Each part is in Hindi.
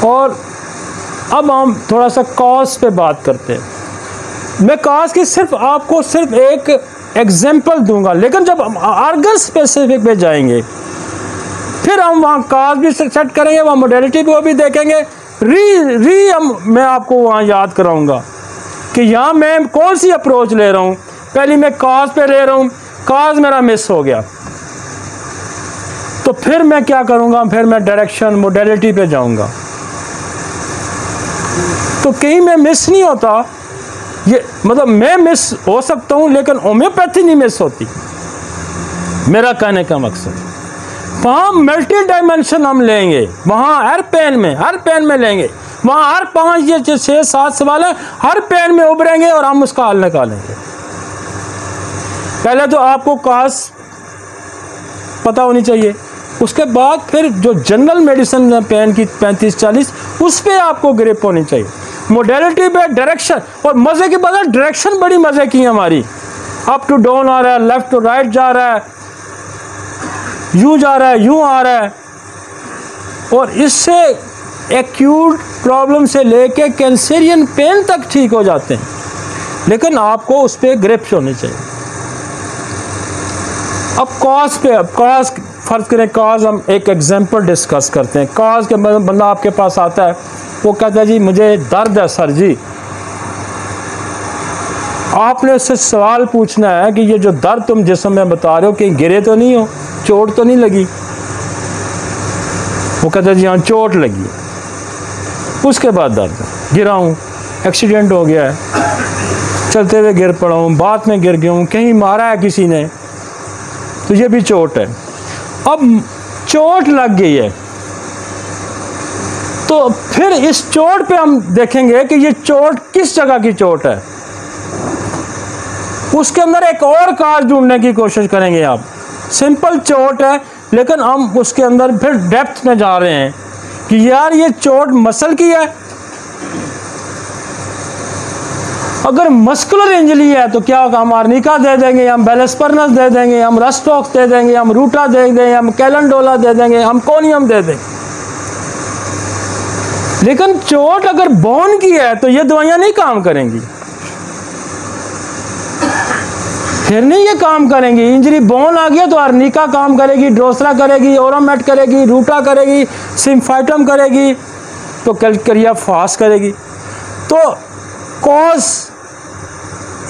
और अब हम थोड़ा सा कॉज पे बात करते हैं। मैं कॉज की आपको सिर्फ एक एग्जाम्पल दूंगा, लेकिन जब हम आर्गन स्पेसिफिक पे जाएंगे फिर हम वहाँ कॉज भी सेट करेंगे, वहाँ मोडेलिटी को भी देखेंगे। मैं आपको वहाँ याद कराऊंगा कि यहाँ मैं कौन सी अप्रोच ले रहा हूँ। पहले मैं कॉज पे ले रहा हूँ, कॉज मेरा मिस हो गया, तो फिर मैं क्या करूँगा, फिर मैं डायरेक्शन मोडेलिटी पे जाऊँगा। तो कहीं मैं मिस नहीं होता, ये मतलब मैं मिस हो सकता हूँ लेकिन होम्योपैथी नहीं मिस होती। मेरा कहने का मकसद वहाँ मल्टी डायमेंशन हम लेंगे, वहाँ हर पेन में लेंगे, वहाँ हर 5 या 6 7 सवाल है, हर पेन में उभरेंगे और हम उसका हल निकालेंगे। पहले तो आपको कॉज पता होनी चाहिए, उसके बाद फिर जो जनरल मेडिसिन पेन की 35-40 उस पर आपको ग्रिप होनी चाहिए। मोडेलिटी पे डायरेक्शन, और मज़े की बात है डायरेक्शन बड़ी मज़े की है हमारी। अप टू डाउन आ रहा है, लेफ्ट टू राइट जा रहा है, यूँ जा रहा है, यूँ आ रहा है, और इससे एक्यूट प्रॉब्लम से लेके कैंसरियन पेन तक ठीक हो जाते हैं, लेकिन आपको उस पर ग्रिप्स होने चाहिए। अब कॉज पे, कॉज फर्ज करें, कॉज हम एक एग्जांपल डिस्कस करते हैं। कॉज के बंदा आपके पास आता है, वो कहता है जी मुझे दर्द है सर जी। आपने उससे सवाल पूछना है कि ये जो दर्द तुम जिस्म में बता रहे हो कहीं गिरे तो नहीं हो, चोट तो नहीं लगी? वो कहता है जी हाँ चोट लगी है। उसके बाद दर्द, गिरा हूँ, एक्सीडेंट हो गया है, चलते हुए गिर पड़ा हूँ, बात में गिर गया हूँ, कहीं मारा है किसी ने, तो ये भी चोट है। अब चोट लग गई है, तो फिर इस चोट पे हम देखेंगे कि ये चोट किस जगह की चोट है, उसके अंदर एक और काज ढूंढने की कोशिश करेंगे। आप सिंपल चोट है, लेकिन हम उसके अंदर फिर डेप्थ में जा रहे हैं कि यार ये चोट मसल की है। अगर मस्कुलर इंजरी है तो क्या होगा, हम आर्निका दे देंगे, हम बेलेस्पर्नस दे देंगे, हम रस्टॉक्स दे देंगे, हम रूटा दे देंगे, हम कैलेंडोला दे देंगे, हम कोनियम दे देंगे। लेकिन चोट अगर बोन की है तो ये दवाइयां नहीं काम करेंगी, फिर नहीं ये काम करेंगी। इंजरी बोन आ गया तो आर्निका काम करेगी, ड्रोसरा करेगी, ओरामेट करेगी, रूटा करेगी, सिम्फाइटम करेगी, तो कैलकेरिया फास्ट करेगी। तो कॉज,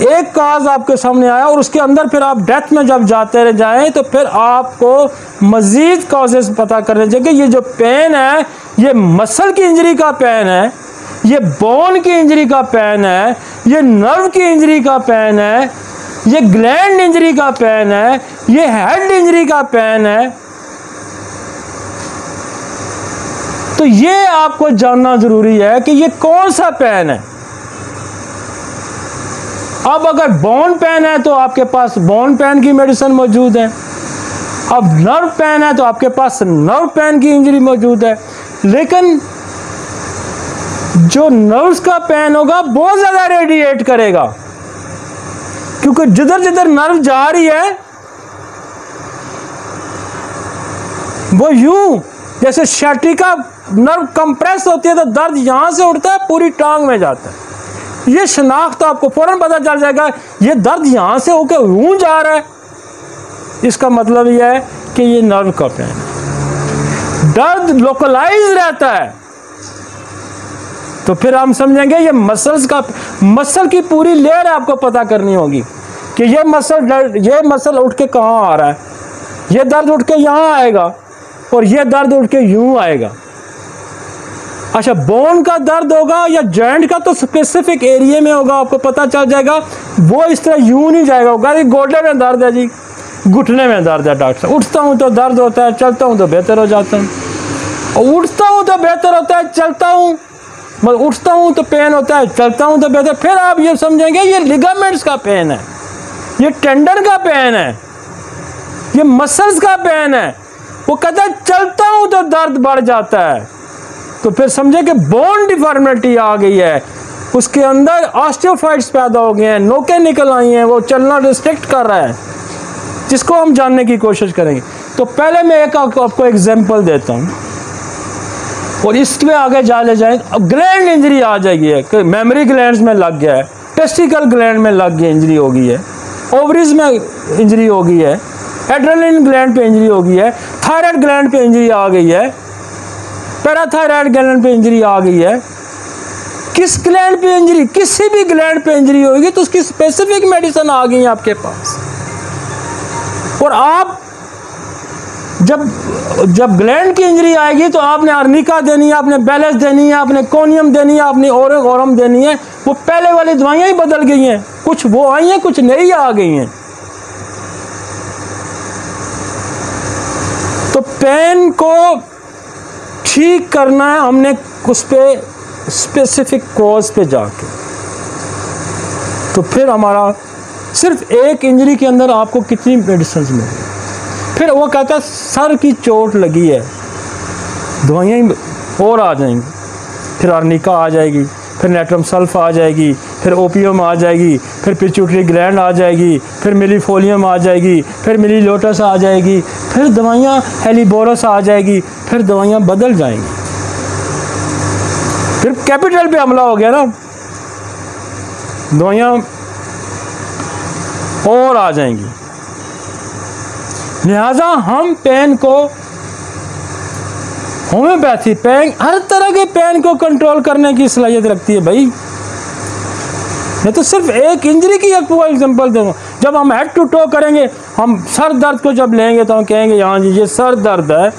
एक काज आपके सामने आया और उसके अंदर फिर आप डेथ में जब जाते रह जाएं तो फिर आपको मजीद कॉजेस पता करने चाहिए। ये जो पेन है ये मसल की इंजरी का पेन है, ये बोन की इंजरी का पेन है, ये नर्व की इंजरी का पेन है, ये ग्लैंड इंजरी का पेन है, ये हेड इंजरी का पेन है। तो ये आपको जानना जरूरी है कि ये कौन सा पेन है। अब अगर बोन पेन है तो आपके पास बोन पेन की मेडिसिन मौजूद है, अब नर्व पेन है तो आपके पास नर्व पेन की इंजरी मौजूद है। लेकिन जो नर्व्स का पेन होगा बहुत ज्यादा रेडिएट करेगा, क्योंकि जिधर जिधर नर्व जा रही है वो यूं, जैसे शैटिका नर्व कंप्रेस होती है तो दर्द यहां से उठता है पूरी टांग में जाता है। ये शनाख्त आपको फौरन पता चल जाएगा, ये दर्द यहां से होकर यूं जा रहा है, इसका मतलब यह है कि ये नर्व का पेन है। दर्द लोकलाइज रहता है तो फिर हम समझेंगे ये मसल्स का, मसल की पूरी लेयर आपको पता करनी होगी कि ये मसल उठ के कहाँ आ रहा है, ये दर्द उठ के यहाँ आएगा और ये दर्द उठ के यूं आएगा। अच्छा, बोन का दर्द होगा या जॉइंट का तो स्पेसिफिक एरिया में होगा, आपको पता चल जाएगा। वो इस तरह यूं नहीं जाएगा, होगा कि गोडे में दर्द है जी, घुटने में दर्द है डॉक्टर साहब, उठता हूँ तो दर्द होता है, चलता हूँ तो बेहतर हो जाता हूँ, और उठता हूँ तो बेहतर होता है, चलता हूँ मतलब उठता हूँ तो पेन होता है, चलता हूँ तो बेहतर। फिर आप ये समझेंगे ये लिगामेंट्स का पेन है, ये टेंडन का पेन है, ये मसल्स का पेन है। वो कहता है चलता हूँ तो दर्द बढ़ जाता है, तो फिर समझे कि बोन डिफॉर्मिटी आ गई है, उसके अंदर ऑस्टियोफाइट्स पैदा हो गए हैं, नोकें निकल आई हैं, वो चलना रिस्ट्रिक्ट कर रहा है, जिसको हम जानने की कोशिश करेंगे। तो पहले मैं एक आपको एग्जांपल देता हूँ। और इसमें आगे जा ले जाए, अब ग्लैंड इंजरी आ जाएगी है, मेमोरी ग्लैंड्स में लग गया है, टेस्टिकल ग्लैंड में लग गया, इंजरी हो गई है, ओवरीज में इंजरी हो गई है, एड्रेनलिन ग्लैंड पे इंजरी हो गई है, थायराइड ग्लैंड पे इंजरी आ गई है, पैराथायराइड ग्लैंड पे इंजरी आ गई है। किस ग्लैंड पे इंजरी, किसी भी ग्लैंड पे इंजरी होगी तो उसकी स्पेसिफिक मेडिसिन आ गई है आपके पास। और आप जब ग्लैंड की इंजरी आएगी तो आपने अर्निका देनी है, आपने बैलेंस देनी है, आपने कोनियम देनी है, आपने ओरम देनी है। वो पहले वाली दवाइयां ही बदल गई हैं, कुछ वो आई हैं, कुछ नई आ गई हैं। तो पेन को ठीक करना है हमने उस पे स्पेसिफिक कॉज पे जाके। तो फिर हमारा सिर्फ एक इंजरी के अंदर आपको कितनी मेडिसिन मिलेगी। फिर वो कहता है सर की चोट लगी है, दवाइयाँ और आ जाएंगी, फिर अर्निका आ जाएगी, फिर नेट्रम सल्फ आ जाएगी, फिर ओपियम आ जाएगी, फिर पिट्यूटरी ग्लैंड आ जाएगी, फिर मिलीफोलियम आ जाएगी, फिर मिली लोटस आ जाएगी, फिर दवाइयाँ हेलीबोरस आ जाएगी, फिर दवाइयाँ बदल जाएंगी। फिर कैपिटल पे हमला हो गया ना, दवाइयाँ और आ जाएंगी। लिहाजा हम पेन को, होम्योपैथी पेन, हर तरह के पेन को कंट्रोल करने की सलाहियत रखती है भाई। मैं तो सिर्फ एक इंजरी की एक एग्जांपल दूंगा। जब हम हेड टू टो करेंगे, हम सर दर्द को जब लेंगे तो हम कहेंगे हाँ जी ये सर दर्द है,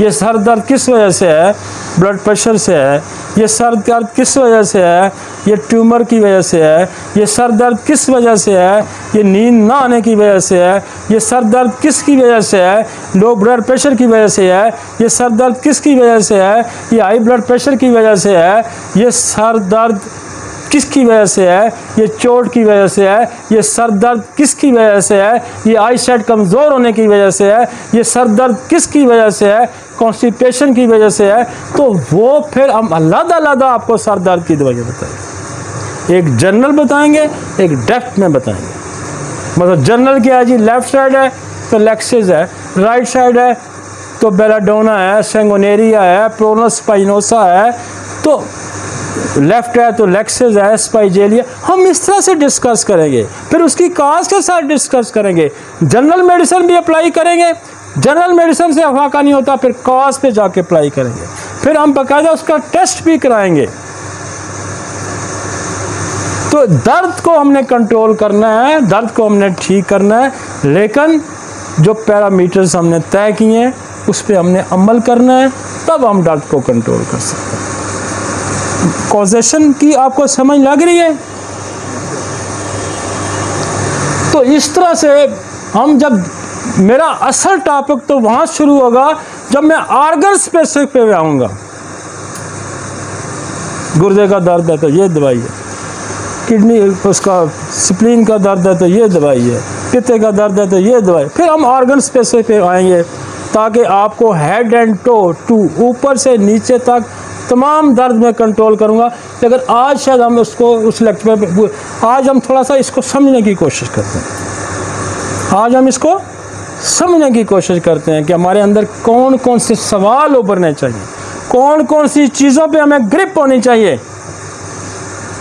ये सर दर्द किस वजह से है, ब्लड प्रेशर से है, ये सर दर्द किस वजह से है, ये ट्यूमर की वजह से है, ये सर दर्द किस वजह से है, ये नींद ना आने की वजह से है, ये सर दर्द किस की वजह से है, लो ब्लड प्रेशर की वजह से है, ये सर दर्द किस की वजह से है, ये हाई ब्लड प्रेशर की वजह से है, ये सर दर्द किसकी वजह से है, ये चोट की वजह से है, ये सर दर्द किसकी वजह से है, ये आई साइट कमज़ोर होने की वजह से है, ये सर दर्द किसकी वजह से है, कॉन्स्टिपेशन की वजह से है। तो वो फिर हम अलग-अलग आपको सर दर्द की दवाइयाँ बताएंगे, एक जनरल बताएंगे, एक डेप्थ में बताएंगे। मतलब जनरल क्या है जी, लेफ्ट साइड है तो लेक्सिस है, राइट साइड है तो बेलाडोना है, सेंगोनेरिया है, प्रोनस स्पाइनोसा है, तो लेफ्ट है तो लेक्सिस है, स्पाइजेलिया। हम इस तरह से डिस्कस करेंगे, फिर उसकी काज के साथ डिस्कस करेंगे, जनरल मेडिसिन भी अप्लाई करेंगे, जनरल मेडिसिन से अफाका नहीं होता फिर काज पे जाके अप्लाई करेंगे, फिर हम बाकायदा उसका टेस्ट भी कराएंगे। तो दर्द को हमने कंट्रोल करना है, दर्द को हमने ठीक करना है, लेकिन जो पैरामीटर्स हमने तय किए हैं उस पर हमने अमल करना है, तब हम दर्द को कंट्रोल कर सकते हैं। कॉजेशन की आपको समझ लग रही है? तो इस तरह से हम, जब मेरा असल टॉपिक तो वहां शुरू होगा जब मैं ऑर्गन स्पेसिफिक पे आऊँगा। गुर्दे का दर्द है तो ये दवाई है, किडनी उसका स्प्लीन का दर्द है तो ये दवाई है, पित्ते का दर्द है तो ये दवाई। फिर हम ऑर्गन स्पेसिफिक पे आएंगे ताकि आपको हेड एंड टू ऊपर से नीचे तक तमाम दर्द में कंट्रोल करूंगा। लेकिन आज शायद हम उसको उस लेक्चर में, आज हम थोड़ा सा इसको समझने की कोशिश करते हैं। आज हम इसको समझने की कोशिश करते हैं कि हमारे अंदर कौन कौन से सवाल उभरने चाहिए, कौन कौन सी चीज़ों पे हमें ग्रिप होनी चाहिए।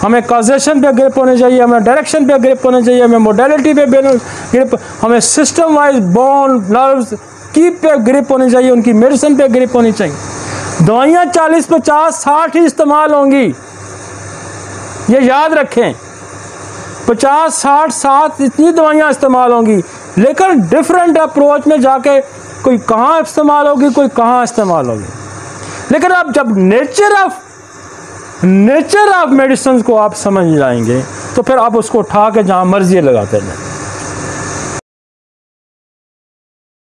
हमें कॉजेशन पे ग्रिप होनी चाहिए, हमें डायरेक्शन पे ग्रिप होनी चाहिए, हमें मोडेलिटी पे ग्रिप, हमें सिस्टम वाइज बोन नर्व्स की पे ग्रिप होनी चाहिए, उनकी मेडिसिन पे ग्रिप होनी चाहिए। दवाइयाँ 40, 50, 60 ही इस्तेमाल होंगी, ये याद रखें। 50, 60, 60 इतनी दवाइयाँ इस्तेमाल होंगी, लेकिन डिफरेंट अप्रोच में जाके कोई कहाँ इस्तेमाल होगी, कोई कहाँ इस्तेमाल होगी। लेकिन आप जब नेचर ऑफ मेडिसिन को आप समझ जाएंगे तो फिर आप उसको उठा के जहाँ मर्जी लगाते हैं।